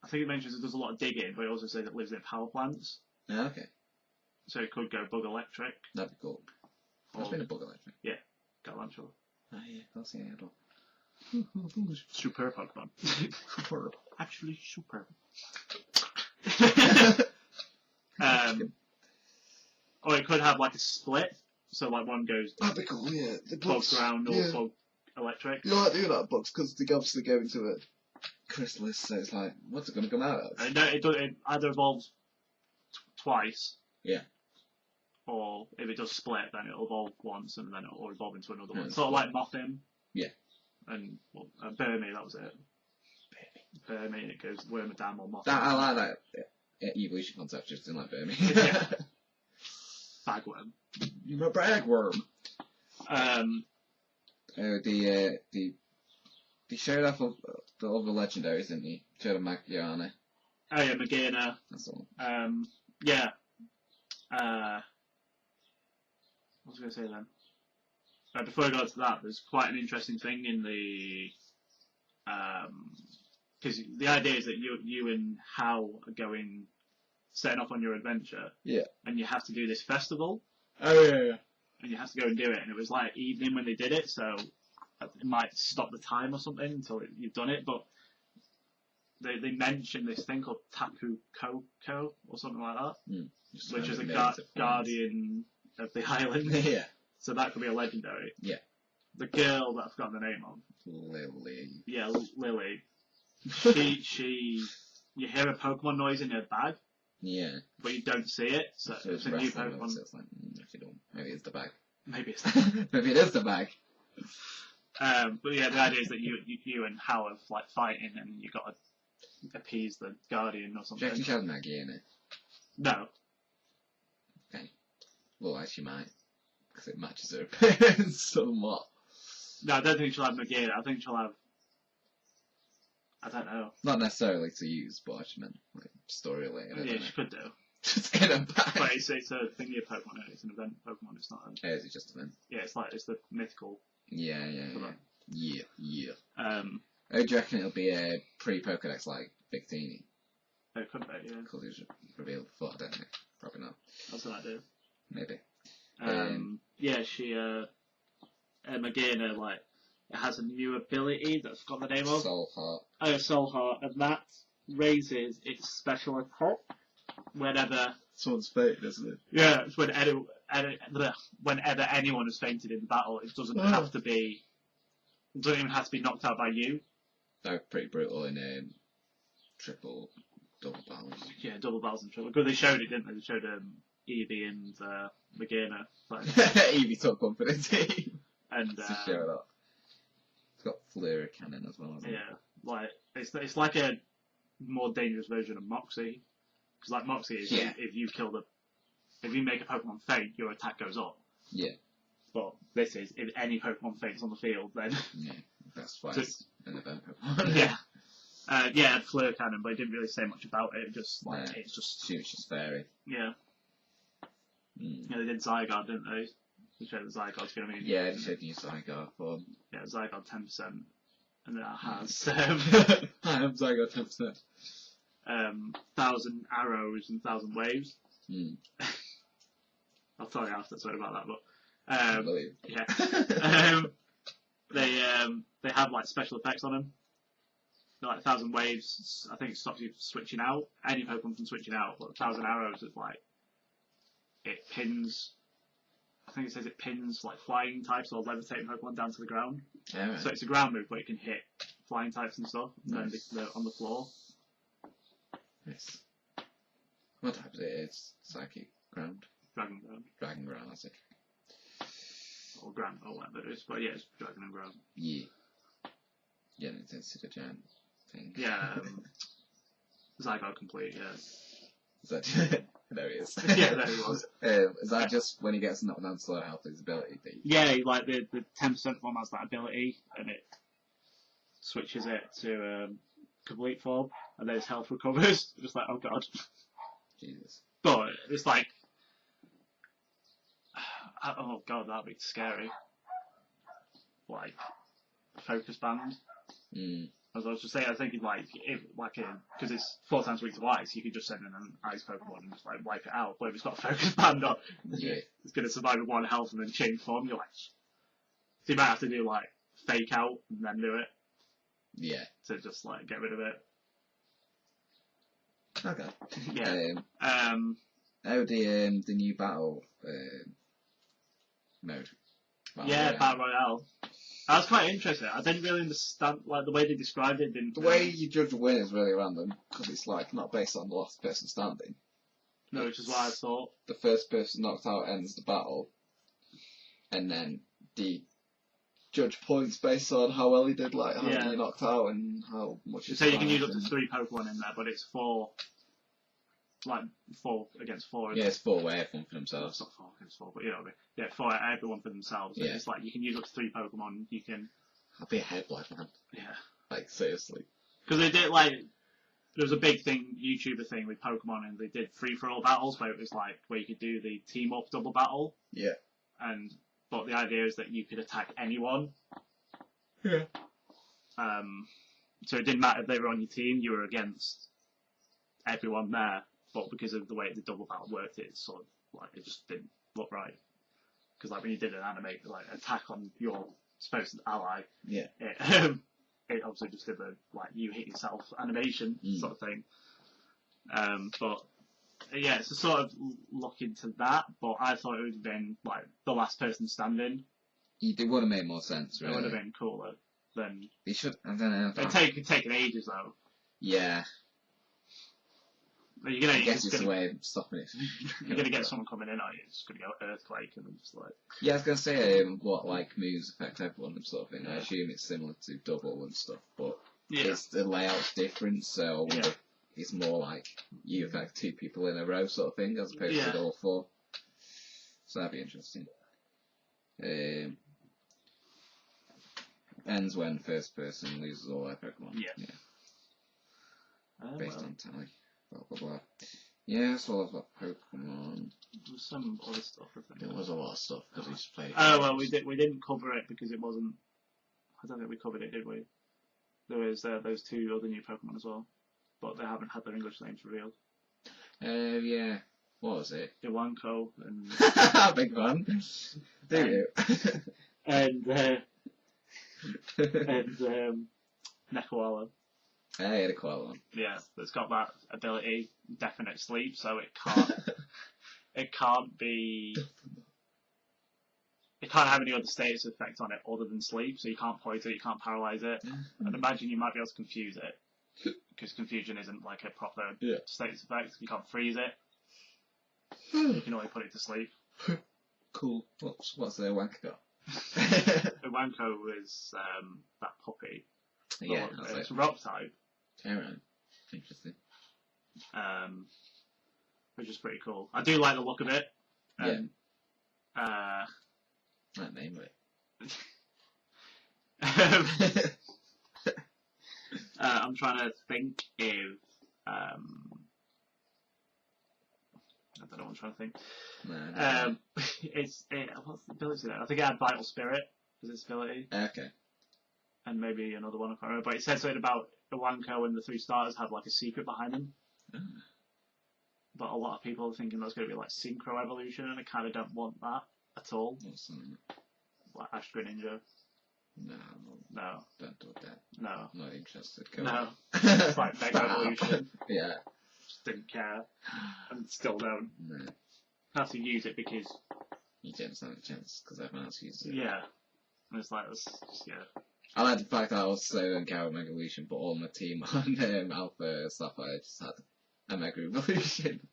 I think it mentions it does a lot of digging, but it also says it lives in power plants. Yeah, okay. So it could go bug electric. That'd be cool. That's been a bug electric. Yeah, Galantula. Oh yeah, that's yeah, Superb Pokemon. Superb. Actually, superb. Or it could have like a split, so like one goes That'd be cool, yeah. The bug bugs, ground or yeah. bug electric. You like doing that, bugs, because they obviously go into it. Chrysalis, so it's like, what's it going to come out of? No, it either evolves twice. Yeah. Or if it does split, then it'll evolve once and then it'll evolve into another one. Yeah, Sort of like Mothim. Yeah. And Burmy, that was it. Burmy, and it goes Wormadam or Mothim. I like that evolution concept, just in like Burmy. Yeah. Bagworm. You're a bragworm. They showed off of the other legendaries, didn't they? Showed off Magiana. Oh yeah, Magana. That's the one. Yeah. What was I going to say then? Before I go to that, there's quite an interesting thing in the... Because the idea is that you and Hal are setting off on your adventure. Yeah. And you have to do this festival. Oh, yeah. And you have to go and do it. And it was like evening when they did it, so it might stop the time or something until you've done it. But they mentioned this thing called Tapu Koko or something like that, which is a guardian of the island. Yeah. So that could be a legendary. Yeah. The girl that I've forgotten the name of. Lily. Yeah, Lily. She, you hear a Pokemon noise in her bag. Yeah. But you don't see it, so it's a new Pokemon. So it's like, if you don't, maybe it's the bag. Maybe it's Maybe it is the bag. But yeah, the idea is that you and Hal are like fighting, and you got to appease the Guardian or something. Do you reckon she has Maggie in it? No. Okay. Well, actually might. Because it matches her appearance somewhat. No, I don't think she'll have Magina. I think she'll have I don't know. Not necessarily to use, but I just meant like story related. Yeah, she could do. Just in a bag. But it's a thingy of Pokemon. It's an event Pokemon. It's not. Is it just an event? Yeah, it's the mythical. Yeah. Pokemon. Yeah. Do you reckon it'll be a pre-Pokedex like Victini? It could be, yeah. Because it was revealed before, I don't know. Probably not. That's an idea. Maybe. Yeah, she, Magina, like, it has a new ability that I've got the name of. Soul Heart. Soul Heart, and that raises its special attack whenever... Someone's fate, isn't it? Yeah, it's whenever anyone has fainted in battle, it doesn't have to be... It doesn't even have to be knocked out by you. They're pretty brutal in double battles. Yeah, double battles and triple. Because they showed it, didn't they? They showed Eevee and Magina. Eevee took one for the team. And to show it up. It's got Fleur Cannon as well, hasn't it? Yeah, like it's like a more dangerous version of Moxie. Because like Moxie is if you make a Pokemon faint, your attack goes up. Yeah. But this is if any Pokemon faints on the field, then yeah, that's why it's an event Pokemon. yeah. It had Fleur Cannon, but it didn't really say much about it. Just like it's just. She was just fairy. Yeah. Yeah, they did Zygarde, didn't they? They showed the Zygarde's going to be. Yeah, they showed new Zygarde form. Yeah, Zygarde 10%, and then it has I am Zygarde 10%. 1,000 arrows and 1,000 waves. I'll tell you after, sorry about that, but I believe. yeah. They have like special effects on them. Like 1,000 waves, I think it stops you switching out. Any Pokemon from switching out, but 1,000 arrows is like it pins. I think it says it pins like flying types or levitating Pokemon down to the ground. Yeah, right. So it's a ground move, but it can hit flying types and stuff. And then they're on the floor. Nice. What type is it? It's Psychic Ground. Dragon Ground. Dragon Ground, I think. Or Ground, or whatever it is. But yeah, it's Dragon and Ground. Yeah. Yeah, it's a Super Giant thing. Yeah, Zygarde complete, yeah. Is that... there he is. Yeah, there he was. Is that just when he gets knocked down to slow health, his ability thing? Yeah, like the 10% form has that ability, and it switches it to complete form, and then his health recovers. Just like, oh god. Jesus. But it's like, oh god, that'd be scary. Like, focus band. As I was just saying, I think like if because it's 4 times weak to ice, you could just send in an ice Pokemon and just like wipe it out. But if it's got a focus band on, it's gonna survive with 1 health and then change form. You're like, so you might have to do like fake out and then do it. Yeah. To just like get rid of it. Okay. Yeah. The new battle mode. Battle Royale. I was quite interested. I didn't really understand like the way they described it. The way you judge a win is really random because it's like not based on the last person standing. No, which is what I thought. The first person knocked out ends the battle, and then the judge points based on how well he did, like how many he knocked out and how much. So you can use up to 3 Pokemon in there, but it's 4. Like 4 against 4. Yeah, it's 4 where everyone for themselves. It's not 4 against 4, but you know what I mean. Yeah, 4 everyone for themselves. Yeah. It's like you can use up to 3 Pokemon. You can. I'll be a headlight man. Yeah. Like seriously. Because they did like there was a big thing YouTuber thing with Pokemon, and they did free for all battles where it was like where you could do the team up double battle. Yeah. But the idea is that you could attack anyone. Yeah. So it didn't matter if they were on your team; you were against everyone there. But because of the way the double battle worked, it sort of like it just didn't look right. Because like when you did an animate like attack on your supposed ally, it obviously just did the like you hit yourself animation sort of thing. But yeah, it's a sort of look into that. But I thought it would have been like the last person standing. It would have made more sense, really. It would have been cooler than. They should. I don't know. It'd taken ages though. Yeah. You're gonna, I guess it's the way of stopping it. You're gonna get someone coming in on you. It's gonna go earthquake and then just like. Yeah, I was gonna say what like moves affect everyone and sort of thing. I assume it's similar to double and stuff, but it's the layout's different, so it's more like you affect 2 people in a row sort of thing as opposed to all 4. So that'd be interesting. Ends when first person loses all their Pokemon. Yeah. based on tally. Blah blah blah. Yeah, that's all I've got. Pokemon. There was some other stuff, I think. There was a lot of stuff because we just played. Oh well, we didn't cover it because it wasn't. I don't think we covered it, did we? There was those 2 other new Pokemon as well, but they haven't had their English names revealed. Yeah. What was it? Iwanko and Big one. Do you? and Nekawala. Hey, the koala one. Yeah, it's got that ability, definite sleep, so it can't have any other status effect on it other than sleep, so you can't poison it, you can't paralyze it. I'd imagine you might be able to confuse it, because confusion isn't like a proper status effect. You can't freeze it. You can only put it to sleep. Cool. What's the wanker got? The Wanko is that puppy. Yeah, It's rock type. Alright. Interesting. Which is pretty cool. I do like the look of it. That name it. I'm trying to think if I don't know what I'm trying to think. No. What's the ability there? I think it had Vital Spirit as its ability. Okay. And maybe another one, I can't remember. But it said something about Iwanko and the 3 starters had like a secret behind them. Oh. But a lot of people are thinking that's going to be like Synchro Evolution, and I kind of don't want that at all. Awesome. Like Ash Greninja. No. Don't do that. No. Not interested. Go No. on. It's like Mega Stop. Evolution. Yeah. Just didn't care. And still don't. No. Have to use it because, You don't stand a chance because everyone else uses it. yeah. And it's like, yeah. I like the fact that I also don't care about Mega Evolution, but all my team on Alpha Sapphire just had a Mega Evolution.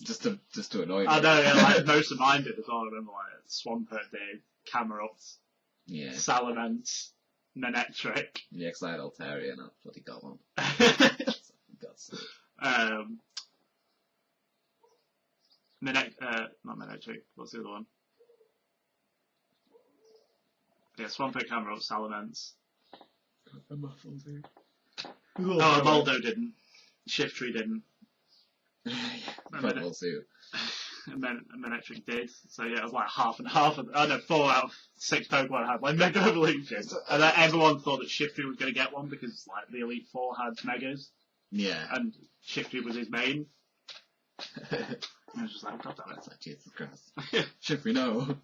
just to annoy me. I know, yeah, like most of mine did as well. I remember like Swampert did, Camerupt, Yeah. Salamence, Manectric. Yeah, because I had Altaria and I bloody got one. God's sake. Not Manectric, what's the other one? Yeah, Swampert, Camerupt, Salamence. Oh, Moldo didn't. Shiftry didn't. Football suit. And then Manectric did. So yeah, it was like half and half. 4 out of 6 Pokemon had like Mega Evolution. And then everyone thought that Shiftry was going to get one because like the Elite Four had Megas. Yeah. And Shiftry was his main. And I was just like, God damn That's like, Jesus Christ. it. Should we know?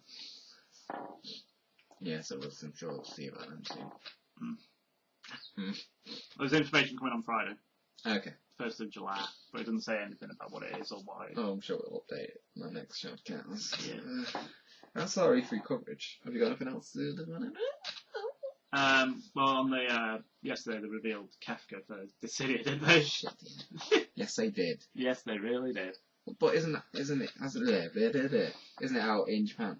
Yeah, so I'm sure we'll see about them soon. There's information coming on Friday, Okay. 1st of July, but it doesn't say anything about what it is or why. Oh, I'm sure we'll update it in the next Shodcast. Yeah. That's our E3 coverage. Have you got anything else to do? Well, on the yesterday they revealed Kefka for Dissidia, didn't they? Shit, yeah. Yes, they did. Yes, they really did. But isn't it out in Japan?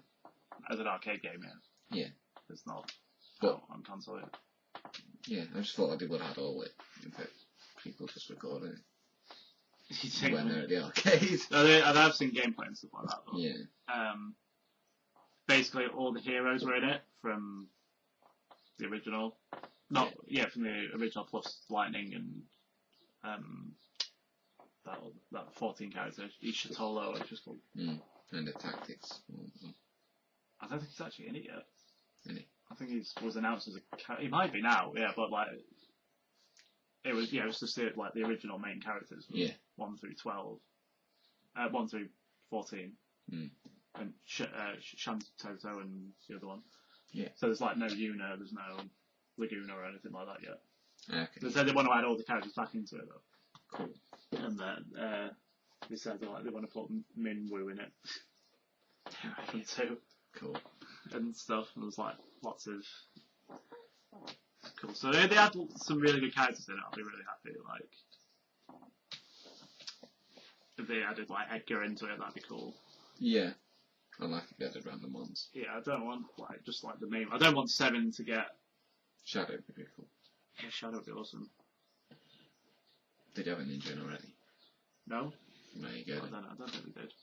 As an arcade game, yeah. Yeah. It's not But- out on console yet. Yeah, I just thought they would have had all it. In fact, people just recording it You think- when they're at the arcade. I've seen gameplay and stuff like that. Though. Yeah. Basically, all the heroes were in it from the original. From the original plus Lightning and that 14 characters. Ishatolo, it's just called. And the tactics. I don't think he's actually in it yet. Really? I think he was announced as he might be now, yeah, but like it was just like the original main characters. Yeah. 1 through 12. 1 through 14. And Shantoto and the other one. Yeah. So there's like no Yuna, there's no Laguna or anything like that yet. Okay. They said they want to add all the characters back into it though. Cool. And then they said they want to put Minwoo in it. And 2 Cool. and stuff. And there's like lots of cool. So they had some really good characters in it. I'll be really happy. Like if they added like Edgar into it, that'd be cool. Yeah. I like if they added random ones. Yeah, I don't want like just like the main. I don't want 7 to get. Shadow would be pretty cool. Yeah, Shadow would be awesome. Did you have a ninja already? No, There you go. I don't think we did.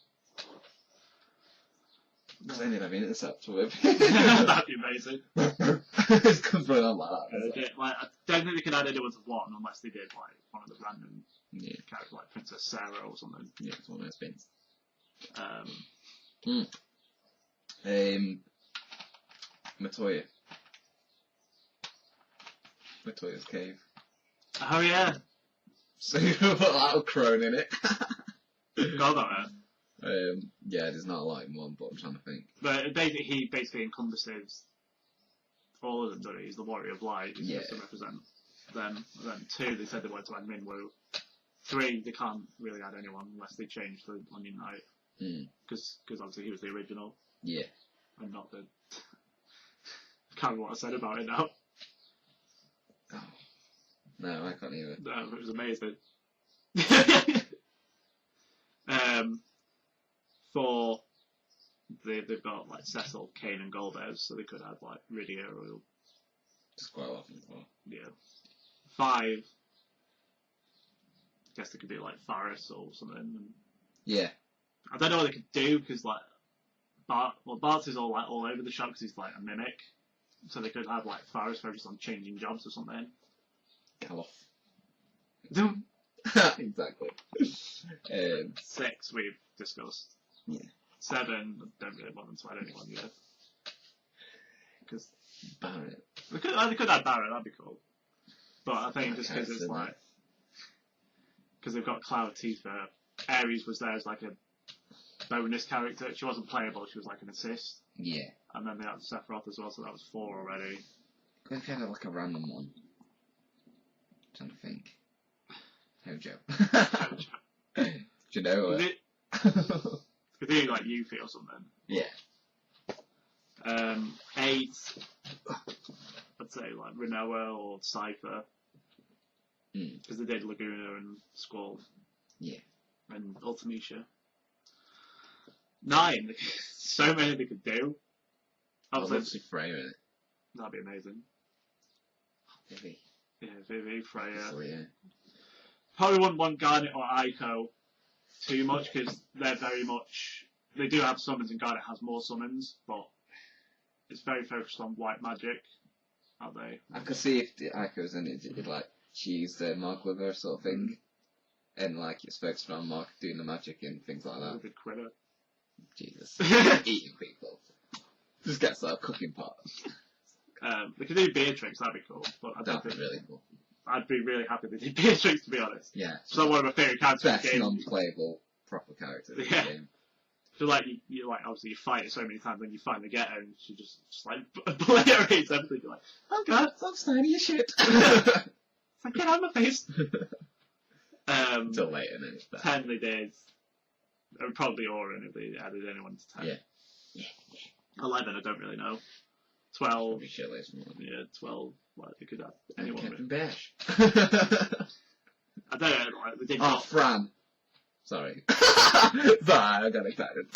Because then they'd have intercept with. That'd be amazing. It comes running on like that. I don't think they can add anyone to one unless they did like one of the random Yeah. characters like Princess Sarah or something. Yeah, it's one of those things. Matoya. Matoya's cave. Oh yeah. So you put a little crone in it. Got that. Yeah, there's not a lot in one, but I'm trying to think. But he basically encompasses all of them, doesn't he? He's the Warrior of Light, he's supposed to represent them. And then 2, they said they wanted to add Minwoo. 3, they can't really add anyone unless they change the Onion Knight. Because obviously he was the original. Yeah. And not the... I can't remember what I said about it now. Oh. No, I can't either. No, it was amazing. 4, they've got like Cecil, Kane and Gobbos, so they could add like Rydia or... Just quite often as well. Yeah. 5, I guess they could do like Faris or something. Yeah. I don't know what they could do, because like, Bart's is all over the shop because he's like a mimic. So they could have like Faris focused on changing jobs or something. Call off. Doom. Exactly. 6 we've discussed. Yeah. 7, I don't really want them to add anyone yet. Because Barrett. they could add Barrett, that'd be cool. But I think just because it's like, because they've got Cloud Tifa, Ares was there as like a bonus character. She wasn't playable, she was like an assist. Yeah. And then they had Sephiroth as well, so that was 4 already. If you had like a random one. I'm trying to think. Hojo. Do you know it? Could do like Yuffie or something. Yeah. 8, I'd say like Rinoa or Cypher. Because they did Laguna and Squall. Yeah. And Ultimecia. 9, so many they could do. Obviously Freya in it. That'd be amazing. Vivi. Yeah, Vivi, Freya. So, yeah. Probably wouldn't want Garnet or Aiko too much, because they're very much... They do have summons, and Garnet has more summons, but it's very focused on white magic, aren't they? I could see if the Aiko was in it, it'd like, she used the Mark with her sort of thing. And like, it's focused on Mark doing the magic and things like that. A big quitter. Jesus. Eating people. Just gets that cooking pot. They could do Beatrix, that'd be cool. But I don't That'd think... be really cool. I'd be really happy if they did Beatrix, to be honest. Yeah. So one of my favourite characters in Best the game. non-playable proper character in the game. So like you like obviously you fight it so many times, when you finally get her, and she just like obliterates everything. You're like, oh god, Stop standing your shit. it's like, get out of my face. Until later, then it's better. 10 they did. It would probably Orin if they added anyone to 10. Yeah. 11 I don't really know. 12. Probably shit later. Yeah, 12. Like they could add anyone. Captain Bash. I don't know. Like they did. Oh, Fran. Sorry. Sorry, I got excited.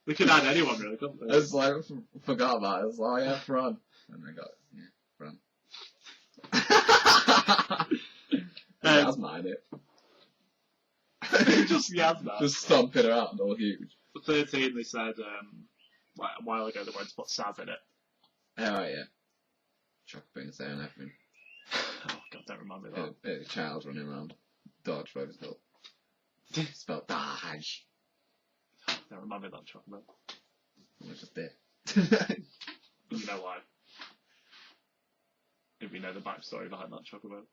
We could add anyone really, couldn't we? I was like, forgot about it. I was like, oh yeah, Fran. And I got Fran. That's mine, it. Just Yasna. Just stomping her out, all huge. 13 they said, like a while ago they wanted to put Sav in it. Oh, right, yeah. Chock brings down everything. Oh god, don't remind me of that. A child running around. Dodge Rose Hill. Spelled dodge. Don't remind me of that chocolate. I just did. You know why? If you know the backstory behind that chocolate.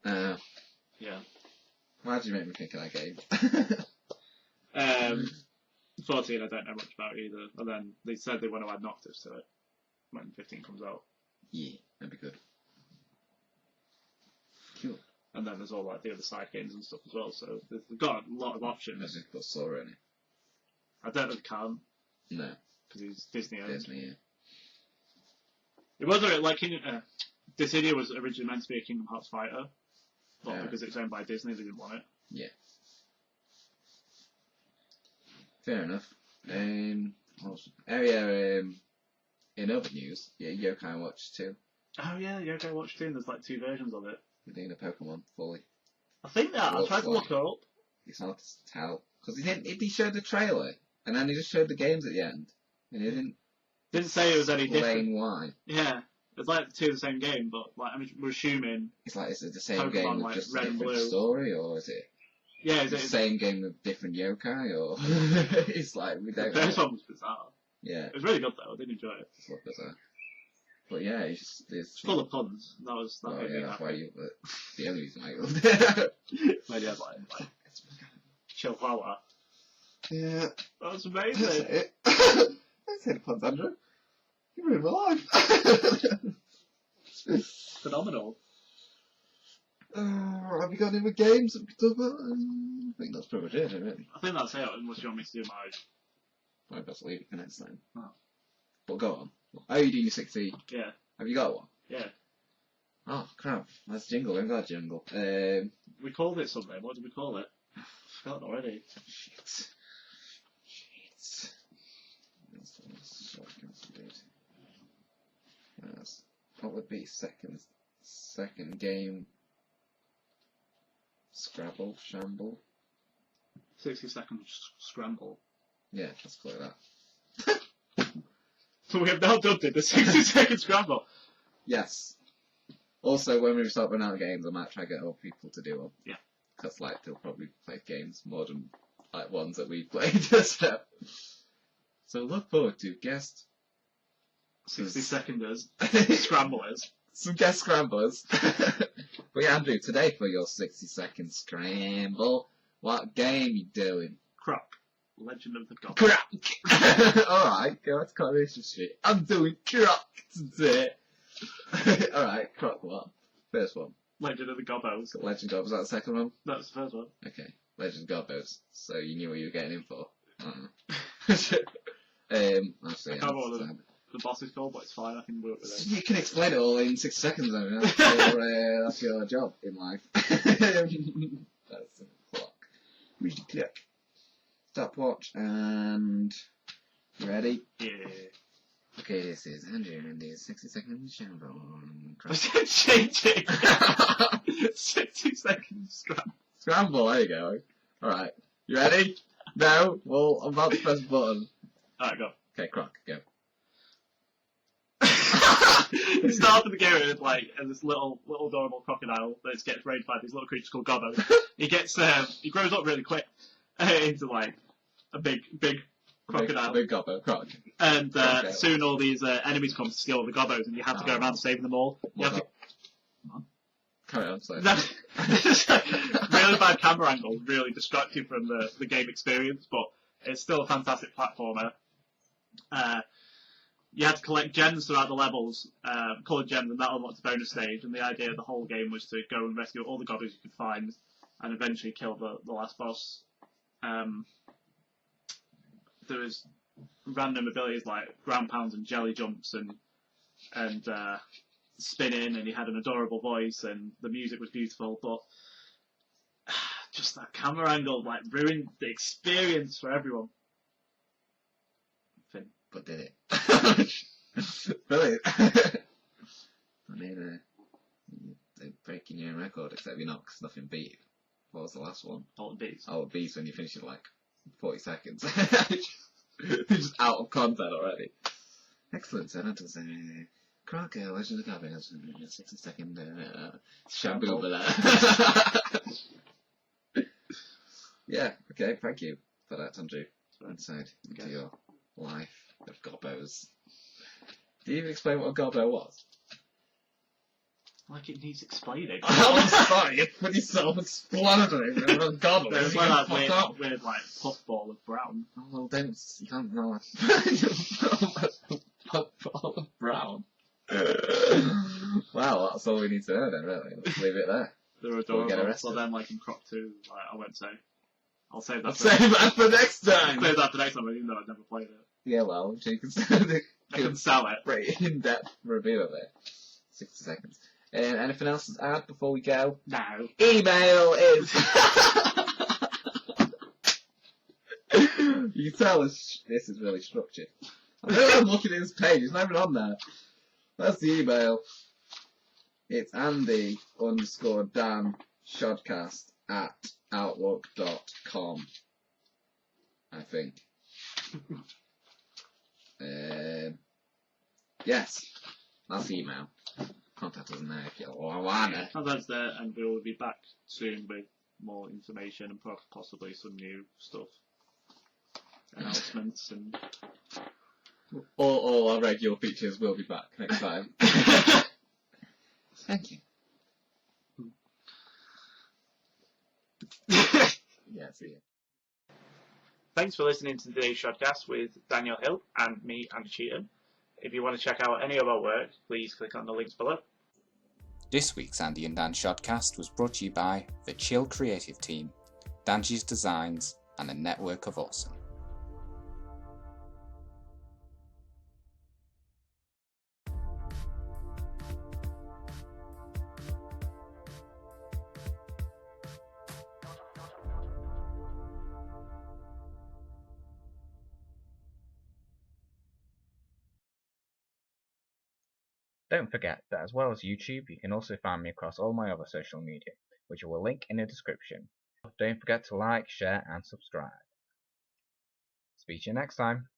Yeah. Why'd you make me think of that game? 14 I don't know much about either. And then they said they want to add Noctis to it when 15 comes out. Yeah, that'd be good. Cool. And then there's all like the other side games and stuff as well, so they've got a lot of options. Unless you've got Sora in it. I don't know if they can, No. because he's Disney owned. Disney, yeah. It was like Dissidia was originally meant to be a Kingdom Hearts fighter, but Yeah. because it's owned by Disney, they didn't want it. Yeah. Fair enough. In other news, yeah, Yokai Watch 2. Oh yeah, Yokai Watch 2, and there's like 2 versions of it. We're doing a Pokemon fully. I think that. I tried to look her up. It's hard to tell. Because he showed the trailer, and then he just showed the games at the end. And he Didn't say it was any different. explain why. Yeah. It's like the two of the same game, but like we're assuming. It's like, is it the same Pokemon, game with like, just a red and different blue. story, or is it Yeah, the same game with different yokai, or it's like, we The don't first know. one was bizarre. Yeah, It was really good though. I did enjoy it. it's what bizarre. But yeah, it's It's full of puns. That oh made me yeah, that's why happy. you, the only reason I loved it. Made you have like Chihuahua. Yeah. That was That's amazing. it. That's it, puns, Andrew. You ruined my life. Phenomenal. Have you got any more games that we can talk about? I think that's pretty much it, isn't it? I think that's it. Unless you want me to do my. I best leave it for next time. Oh. But go on. Oh, you do your 60. Yeah. Have you got one? Yeah. Oh crap, that's jingle. We haven't got a jingle. We called it something. What did we call it? I've forgotten already. Shit. That's what I considered. Yes. What would be second game? Scrabble, Shamble. 60-second scramble. Yeah, let's call it that. So we have now dubbed it the 60-second scramble. Yes. Also, when we start running out of games, I might try to get other people to do them. Yeah. Because, like, they'll probably play games more than, like, ones that we've played. So look forward to guest 60-seconders. Scramblers. some guest scramblers. But yeah, Andrew, today for your 60-second scramble, what game you doing? CROC. Legend of the Gobbos. CROC! Alright, go on to Coronation Street. I'm doing CROC today. Alright, CROC what? First one. Legend of the Gobbos. Legend of, was that the second one? That was the first one. Okay, Legend of Gobbos. So you knew what you were getting in for. Actually, I can't remember what the boss is called, but it's fine. I can work with it. you can explain it all in 6 seconds, though. That's your job in life. That's the clock. Where's the clock? Stopwatch, and you ready? Yeah. Okay, this is Andrew and his 60-second shamble. Changing. 60-second scramble. Scramble, there you go. Alright, you ready? No? Well, I'm about to press the button. Alright, go. Okay, CROC, go. You start the game with like this little adorable crocodile that gets raised by these little creatures called Gobbos. He grows up really quick into like a big crocodile. Big Gobbo, CROC. And Okay. soon all these enemies come to steal the Gobbos, and you have to go around saving them all. You have to. Carry on, sorry. Really bad camera angle, really distract you from the game experience, but it's still a fantastic platformer. You had to collect gems throughout the levels, coloured gems, and that unlocked a bonus stage. And the idea of the whole game was to go and rescue all the Gobbos you could find, and eventually kill the last boss. There was random abilities like ground pounds and jelly jumps and spinning, and he had an adorable voice, and the music was beautiful, but just that camera angle like ruined the experience for everyone. But did it? Brilliant. I mean, they're breaking your own record, except you're not, because nothing beat. What was the last one? All the beats. Oh, it beats when you finish in like 40 seconds. You're just out of content already. Excellent, so that was CROC, Legend of the Gobbos, 60-second shamble below. Yeah, okay, thank you for that, Andrew. Inside into your life of Gobbos. Did you even explain what a Gobbo was? Like it needs explaining. I'm sorry, it's pretty self-explanatory. Gobbo. There's one of that weird like puffball of brown. Oh, well, don't, you can't know. Puffball of brown. Wow, that's all we need to know then, really. Let's leave it there. They're We'll get adorable. arrested. But then like in CROC 2, like, I won't say. I'll save that. I'll save that for next time. Save that for next time, even though I've never played it. Yeah, well, you can I can sell it. pretty in-depth review of it. 60 seconds. Anything else to add before we go? No. Email is... You can tell this is really structured. I'm looking at this page, it's not even on there. That's the email. It's Andy_Dan Shodcast at outlook.com, I think. Yes, that's the email. Contact us there if you want to. That's there, and we will be back soon with more information and possibly some new stuff. Announcements and... All our regular features will be back next time. Thank you. Yeah, see you. Thanks for listening to today's Shodcast with Daniel Hill and me, Andy Cheetham. If you want to check out any of our work, please click on the links below. This week's Andy and Dan Shodcast was brought to you by the Chill Creative Team, Danji's Designs, and a network of awesome. Don't forget that as well as YouTube, you can also find me across all my other social media, which I will link in the description. Don't forget to like, share and subscribe. Speak to you next time.